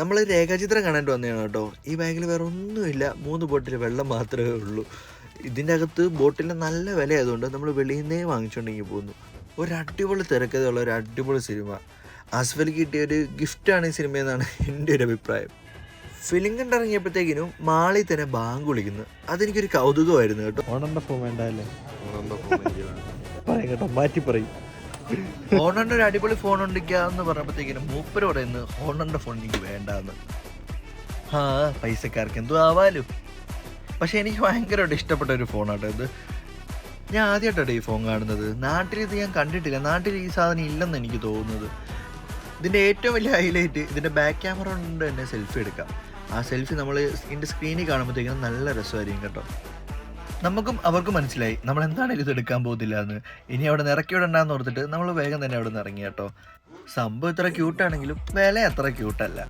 നമ്മൾ രേഖാചിത്രം കാണാണ്ട് വന്നതാണ് കേട്ടോ. ഈ ബാഗിൽ വേറെ ഒന്നുമില്ല, 3 ബോട്ടിൽ വെള്ളം മാത്രമേ ഉള്ളൂ. ഇതിൻ്റെ അകത്ത് ബോട്ടിലിന് നല്ല വിലയായതുകൊണ്ട് നമ്മൾ വെളിയിൽ നിന്നേ വാങ്ങിച്ചുകൊണ്ടെങ്കിൽ പോകുന്നു. ഒരു അടിപൊളി തിരക്കഥയുള്ള ഒരു അടിപൊളി സിനിമ. ആസ്ഫലിക്ക് കിട്ടിയ ഒരു ഗിഫ്റ്റാണ് ഈ സിനിമയെന്നാണ് എൻ്റെ ഒരു അഭിപ്രായം. ഫിലിം കണ്ടിറങ്ങിയപ്പോഴത്തേക്കിനും മാളിൽ തന്നെ ബാങ്ക് വിളിക്കുന്നു. അതെനിക്കൊരു കൗതുകമായിരുന്നു കേട്ടോ. ഓണറിന്റെ ഫോൺ വേണ്ട അല്ലേ? പറയും കേട്ടോ, മാറ്റി പറയും. ഹോണറിൻ്റെ ഒരു അടിപൊളി ഫോൺ ഉണ്ടിക്കാന്ന് പറഞ്ഞപ്പോഴത്തേക്കിനും മൂപ്പര് പറയുന്നത് ഹോണറിൻ്റെ ഫോൺ എനിക്ക് വേണ്ടാന്ന്. ആ പൈസക്കാർക്ക് എന്തോ ആവാലോ. പക്ഷെ എനിക്ക് ഭയങ്കരമായിട്ട് ഇഷ്ടപ്പെട്ട ഒരു ഫോണാട്ടോ ഇത്. ഞാൻ ആദ്യമായിട്ടാണ് ഈ ഫോൺ കാണുന്നത്. നാട്ടിൽ ഇത് ഞാൻ കണ്ടിട്ടില്ല. നാട്ടിൽ ഈ സാധനം ഇല്ലെന്ന് എനിക്ക് തോന്നുന്നത്. ഇതിൻ്റെ ഏറ്റവും വലിയ ഹൈലൈറ്റ് ഇതിൻ്റെ ബാക്ക് ക്യാമറ കൊണ്ട് തന്നെ സെൽഫി എടുക്കാം. ആ സെൽഫി നമ്മൾ ഇതിൻ്റെ സ്ക്രീനിൽ കാണുമ്പോഴത്തേക്കും നല്ല രസമായിരിക്കും കേട്ടോ. നമുക്കും അവർക്കും മനസ്സിലായി നമ്മൾ എന്താണെങ്കിലും ഇത് എടുക്കാൻ പോകുന്നില്ല എന്ന്. ഇനി അവിടെ നിന്ന് ഇറക്കി വിടണ്ടെന്ന് ഓർത്തിട്ട് നമ്മൾ വേഗം തന്നെ അവിടെ നിന്ന് ഇറങ്ങി കേട്ടോ. സംഭവം ഇത്ര ക്യൂട്ടാണെങ്കിലും വില അത്ര ക്യൂട്ടല്ല.